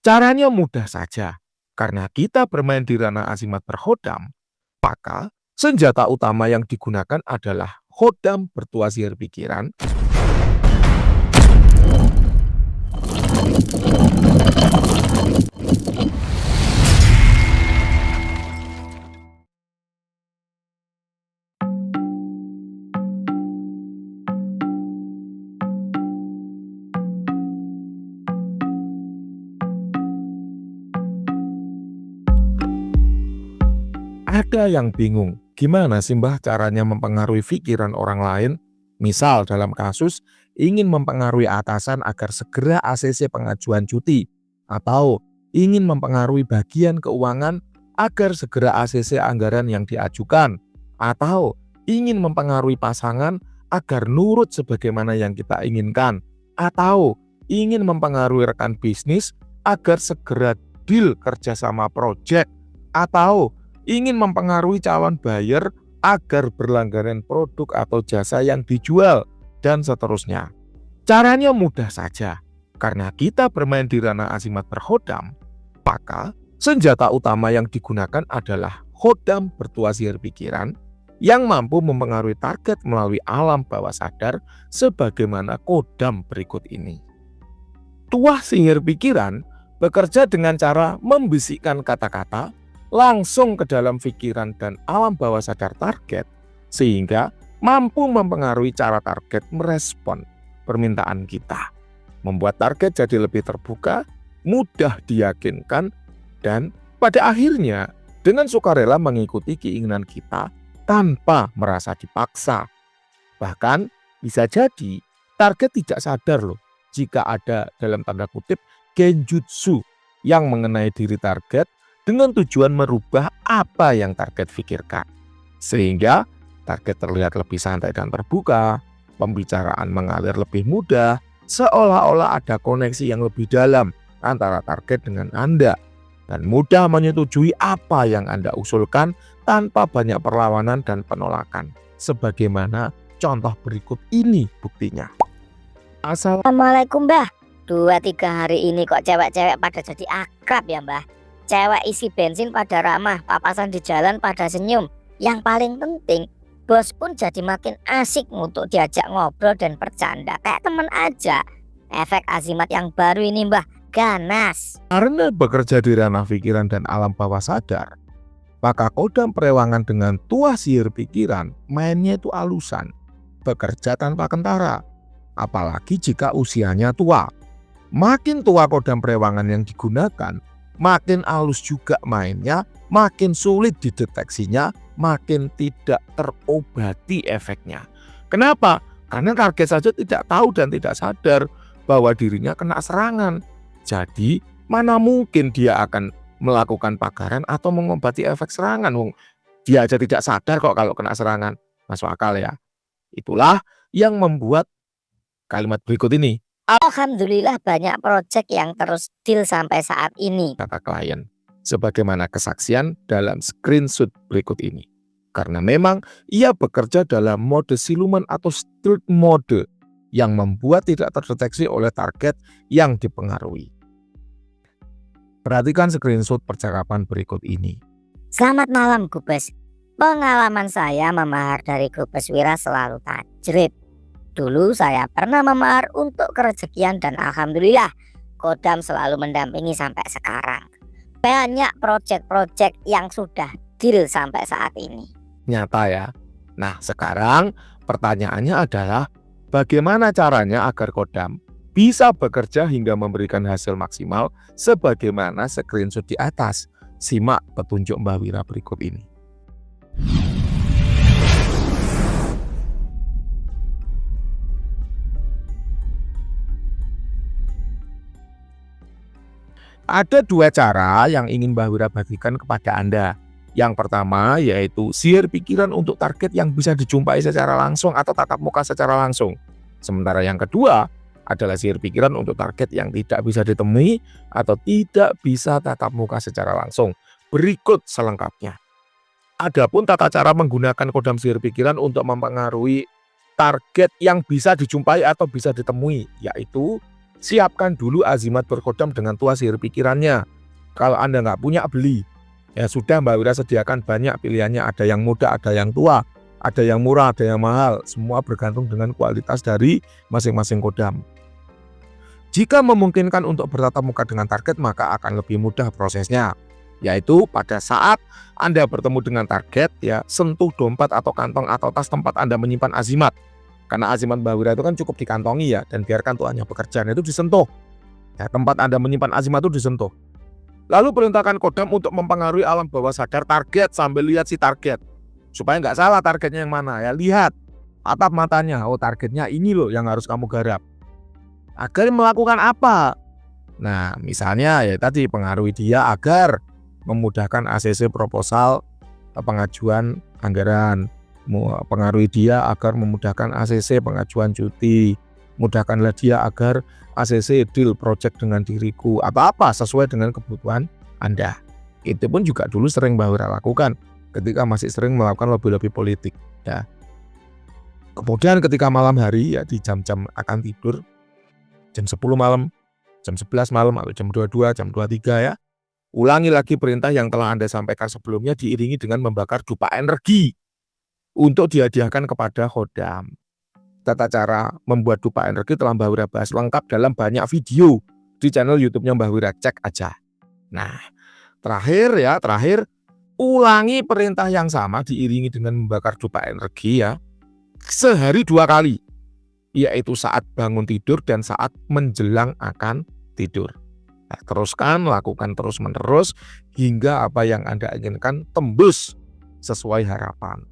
Caranya mudah saja. Karena kita bermain di ranah azimat berhodam, maka senjata utama yang digunakan adalah hodam bertuah sihir pikiran. Ada yang bingung, gimana sih Mbah caranya mempengaruhi pikiran orang lain? Misal dalam kasus, ingin mempengaruhi atasan agar segera ACC pengajuan cuti, atau ingin mempengaruhi bagian keuangan agar segera ACC anggaran yang diajukan, atau ingin mempengaruhi pasangan agar nurut sebagaimana yang kita inginkan, atau ingin mempengaruhi rekan bisnis agar segera deal kerjasama proyek, atau ingin mempengaruhi calon buyer agar berlangganan produk atau jasa yang dijual, dan seterusnya. Caranya mudah saja. Karena kita bermain di ranah azimat berhodam, maka senjata utama yang digunakan adalah hodam bertuah sihir pikiran yang mampu mempengaruhi target melalui alam bawah sadar sebagaimana kodam berikut ini. Tuah sihir pikiran bekerja dengan cara membisikkan kata-kata langsung ke dalam pikiran dan alam bawah sadar target, sehingga mampu mempengaruhi cara target merespon permintaan kita, membuat target jadi lebih terbuka, mudah diyakinkan, dan pada akhirnya dengan sukarela mengikuti keinginan kita tanpa merasa dipaksa. Bahkan bisa jadi target tidak sadar loh jika ada dalam tanda kutip genjutsu yang mengenai diri target dengan tujuan merubah apa yang target pikirkan. Sehingga target terlihat lebih santai dan terbuka, pembicaraan mengalir lebih mudah, seolah-olah ada koneksi yang lebih dalam antara target dengan Anda, dan mudah menyetujui apa yang Anda usulkan tanpa banyak perlawanan dan penolakan. Sebagaimana contoh berikut ini buktinya. Assalamualaikum Mbah. 2-3 hari ini kok cewek-cewek pada jadi akrab ya Mbah. Cewek isi bensin pada ramah, papasan di jalan pada senyum. Yang paling penting, bos pun jadi makin asik untuk diajak ngobrol dan bercanda. Kayak temen aja. Efek azimat yang baru ini Mbah, ganas. Karena bekerja di ranah pikiran dan alam bawah sadar, maka kodam perewangan dengan tuah sihir pikiran mainnya itu alusan, bekerja tanpa kentara. Apalagi jika usianya tua. Makin tua kodam perewangan yang digunakan, makin halus juga mainnya, makin sulit dideteksinya, makin tidak terobati efeknya. Kenapa? Karena target saja tidak tahu dan tidak sadar bahwa dirinya kena serangan. Jadi mana mungkin dia akan melakukan pagaran atau mengobati efek serangan. Dia aja tidak sadar kok kalau kena serangan. Masuk akal ya. Itulah yang membuat kalimat berikut ini. Alhamdulillah banyak proyek yang terus deal sampai saat ini, kata klien, sebagaimana kesaksian dalam screenshot berikut ini. Karena memang ia bekerja dalam mode siluman atau stealth mode yang membuat tidak terdeteksi oleh target yang dipengaruhi. Perhatikan screenshot percakapan berikut ini. Selamat malam Gubes. Pengalaman saya memahar dari Gubes Wira selalu tajrib. Dulu saya pernah memahar untuk kerezekian dan alhamdulillah kodam selalu mendampingi sampai sekarang. Banyak proyek-proyek yang sudah deal sampai saat ini. Nyata ya. Nah sekarang pertanyaannya adalah bagaimana caranya agar kodam bisa bekerja hingga memberikan hasil maksimal sebagaimana screenshot di atas. Simak petunjuk Mbah Wira berikut ini. Ada 2 cara yang ingin Mbah Wira bagikan kepada Anda. Yang pertama yaitu sihir pikiran untuk target yang bisa dijumpai secara langsung atau tatap muka secara langsung. Sementara yang kedua adalah sihir pikiran untuk target yang tidak bisa ditemui atau tidak bisa tatap muka secara langsung. Berikut selengkapnya. Adapun tata cara menggunakan kodam sihir pikiran untuk mempengaruhi target yang bisa dijumpai atau bisa ditemui, yaitu Siapkan dulu azimat berkodam dengan tua sihir pikirannya. Kalau Anda nggak punya, beli. Ya sudah, Mbak Wira sediakan banyak pilihannya, ada yang muda, ada yang tua, ada yang murah, ada yang mahal. Semua bergantung dengan kualitas dari masing-masing kodam. Jika memungkinkan untuk bertatap muka dengan target, maka akan lebih mudah prosesnya. Yaitu pada saat Anda bertemu dengan target, ya sentuh dompet atau kantong atau tas tempat Anda menyimpan azimat. Karena azimat Mbak Wira itu kan cukup dikantongi ya, dan biarkan tuannya bekerja, itu disentuh. Ya, tempat Anda menyimpan azimat itu disentuh. Lalu perintahkan kodam untuk mempengaruhi alam bawah sadar target sambil lihat si target. Supaya nggak salah targetnya yang mana, ya lihat. Tatap matanya, oh targetnya ini loh yang harus kamu garap. Agar melakukan apa? Nah, misalnya ya tadi pengaruhi dia agar memudahkan ACC proposal pengajuan anggaran. Pengaruhi dia agar memudahkan ACC pengajuan cuti. Mudahkanlah dia agar ACC deal project dengan diriku, apa-apa sesuai dengan kebutuhan Anda. Itu pun juga dulu sering Mbak Wira lakukan ketika masih sering melakukan lobby-lobby politik ya. Kemudian ketika malam hari ya, di jam-jam akan tidur, jam 10 malam, jam 11 malam, atau jam 22, jam 23 ya, ulangi lagi perintah yang telah Anda sampaikan sebelumnya diiringi dengan membakar dupa energi untuk dihadiahkan kepada kodam. Tata cara membuat dupa energi telah Mbak Wira bahas lengkap dalam banyak video di channel YouTube-nya Mbak Wira, cek aja. Nah, terakhir ulangi perintah yang sama diiringi dengan membakar dupa energi ya, sehari 2 kali, yaitu saat bangun tidur dan saat menjelang akan tidur. Nah, teruskan, lakukan terus-menerus hingga apa yang Anda inginkan tembus sesuai harapan.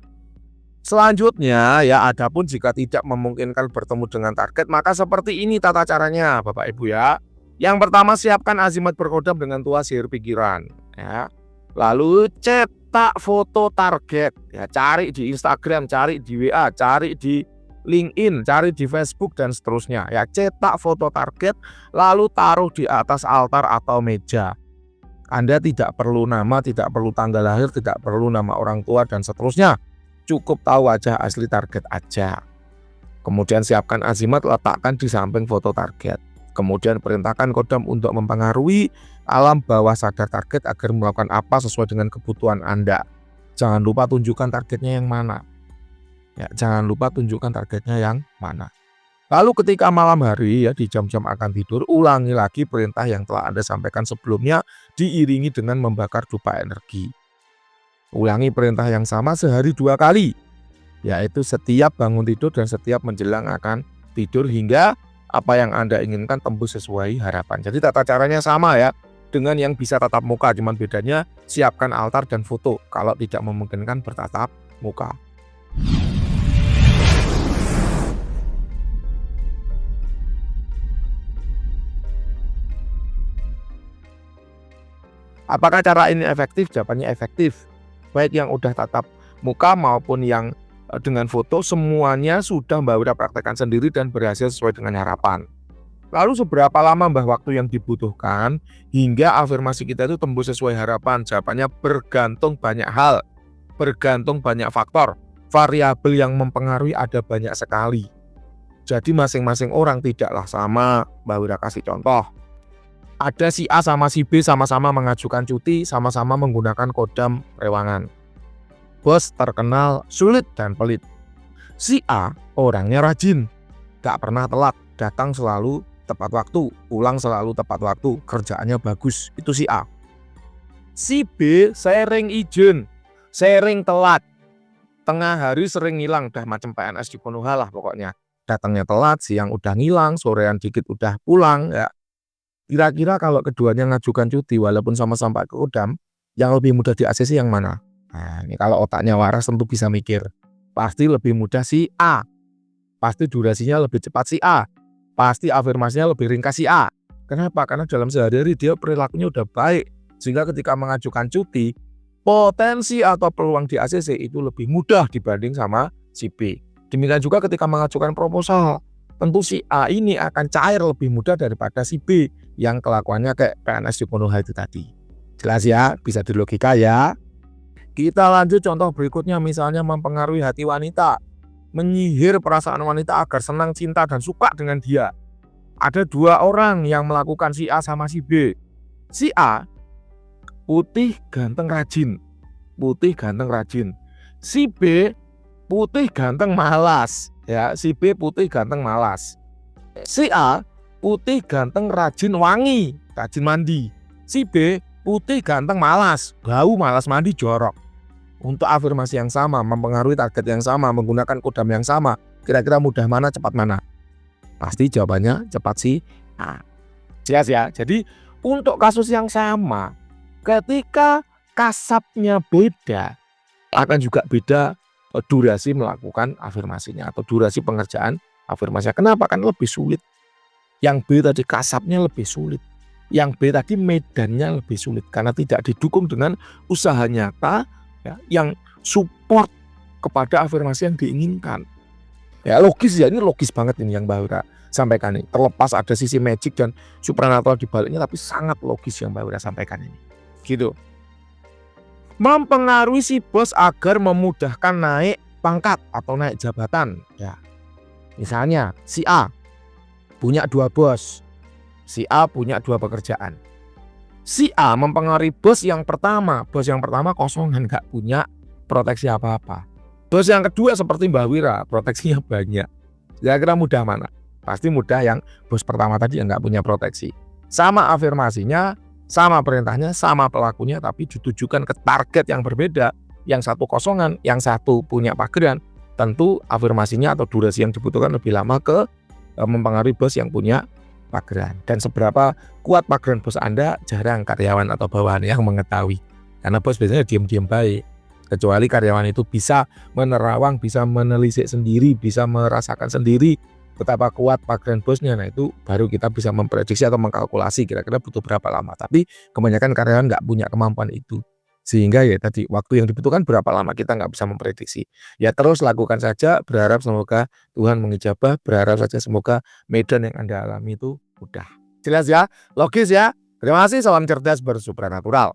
Selanjutnya ya, adapun jika tidak memungkinkan bertemu dengan target, maka seperti ini tata caranya Bapak Ibu ya. Yang pertama, siapkan azimat berkodam dengan tua sihir pikiran ya. Lalu cetak foto target ya, cari di Instagram, cari di WA, cari di LinkedIn, cari di Facebook dan seterusnya ya. Cetak foto target lalu taruh di atas altar atau meja. Anda tidak perlu nama, tidak perlu tanggal lahir, tidak perlu nama orang tua dan seterusnya. Cukup tahu wajah asli target aja. Kemudian siapkan azimat, letakkan di samping foto target. Kemudian perintahkan kodam untuk mempengaruhi alam bawah sadar target agar melakukan apa sesuai dengan kebutuhan Anda. Jangan lupa tunjukkan targetnya yang mana. Ya, jangan lupa tunjukkan targetnya yang mana. Lalu ketika malam hari ya, di jam-jam akan tidur, ulangi lagi perintah yang telah Anda sampaikan sebelumnya diiringi dengan membakar dupa energi. Ulangi perintah yang sama sehari 2 kali, yaitu setiap bangun tidur dan setiap menjelang akan tidur hingga apa yang Anda inginkan tembus sesuai harapan. Jadi tata caranya sama ya, dengan yang bisa tatap muka, cuman bedanya siapkan altar dan foto kalau tidak memungkinkan bertatap muka. Apakah cara ini efektif? Jawabannya efektif. Baik yang udah tatap muka maupun yang dengan foto, semuanya sudah Mbak Wira praktekkan sendiri dan berhasil sesuai dengan harapan. Lalu seberapa lama waktu yang dibutuhkan hingga afirmasi kita itu tembus sesuai harapan? Jawabannya bergantung banyak hal, bergantung banyak faktor. Variabel yang mempengaruhi ada banyak sekali. Jadi masing-masing orang tidaklah sama. Mbak Wira kasih contoh. Ada si A sama si B sama-sama mengajukan cuti, sama-sama menggunakan kodam rewangan. Bos terkenal sulit dan pelit. Si A orangnya rajin, gak pernah telat, datang selalu tepat waktu, pulang selalu tepat waktu, kerjaannya bagus. Itu si A. Si B sering izin, sering telat, tengah hari sering ngilang, dah macam PNS di Konoha lah pokoknya. Datangnya telat, siang udah ngilang, sorean dikit udah pulang ya. Kira-kira kalau keduanya ngajukan cuti walaupun sama-sama ke kodam, yang lebih mudah di ACC yang mana? Nah, ini kalau otaknya waras tentu bisa mikir. Pasti lebih mudah si A. Pasti durasinya lebih cepat si A. Pasti afirmasinya lebih ringkas si A. Kenapa? Karena dalam sehari-hari dia perilakunya udah baik. Sehingga ketika mengajukan cuti, potensi atau peluang di ACC itu lebih mudah dibanding sama si B. Demikian juga ketika mengajukan proposal. Tentu si A ini akan cair lebih mudah daripada si B yang kelakuannya kayak PNS di Konoha itu tadi. Jelas ya, bisa dilogika ya. Kita lanjut contoh berikutnya, misalnya mempengaruhi hati wanita, menyihir perasaan wanita agar senang, cinta dan suka dengan dia. ada 2 orang yang melakukan si A sama si B. Si A putih, ganteng, rajin. Putih, ganteng, rajin. Si B putih, ganteng, malas. Ya, si B putih, ganteng, malas. Si A putih, ganteng, rajin, wangi, rajin mandi. Si B putih, ganteng, malas, bau, malas mandi, jorok. Untuk afirmasi yang sama, mempengaruhi target yang sama, menggunakan kodam yang sama, kira-kira mudah mana, cepat mana? Pasti jawabannya cepat si A. Jelas ya. Jadi untuk kasus yang sama, ketika kasapnya beda, akan juga beda durasi melakukan afirmasinya atau durasi pengerjaan afirmasinya. Kenapa? Kan lebih sulit. Yang B tadi kasapnya lebih sulit. Yang B tadi medannya lebih sulit karena tidak didukung dengan usaha nyata ya, yang support kepada afirmasi yang diinginkan. Ya logis ya, ini logis banget ini yang Mbak Wira sampaikan ini. Terlepas ada sisi magic dan supranatural di baliknya, tapi sangat logis yang Mbak Wira sampaikan ini. Gitu. Mempengaruhi si bos agar memudahkan naik pangkat atau naik jabatan. Ya. Misalnya si A punya 2 bos. Si A punya 2 pekerjaan. Si A mempengaruhi bos yang pertama. Bos yang pertama kosongan, nggak punya proteksi apa-apa. Bos yang kedua seperti Mbak Wira, proteksinya banyak. Kira-kira mudah mana? Pasti mudah yang bos pertama tadi yang nggak punya proteksi. Sama afirmasinya, sama perintahnya, sama pelakunya, tapi ditujukan ke target yang berbeda. Yang satu kosongan, yang satu punya pageran. Tentu afirmasinya atau durasi yang dibutuhkan lebih lama ke mempengaruhi bos yang punya pageran. Dan seberapa kuat pageran bos Anda, jarang karyawan atau bawahan yang mengetahui. Karena bos biasanya diam-diam baik. Kecuali karyawan itu bisa menerawang, bisa menelisik sendiri, bisa merasakan sendiri betapa kuat pageran bosnya. Nah itu baru kita bisa memprediksi atau mengkalkulasi kira-kira butuh berapa lama. Tapi kebanyakan karyawan nggak punya kemampuan itu. Sehingga ya tadi waktu yang dibutuhkan berapa lama kita nggak bisa memprediksi. Ya terus lakukan saja, berharap semoga Tuhan mengijabah, berharap saja semoga medan yang Anda alami itu mudah. Jelas ya? Logis ya? Terima kasih, salam cerdas bersupranatural.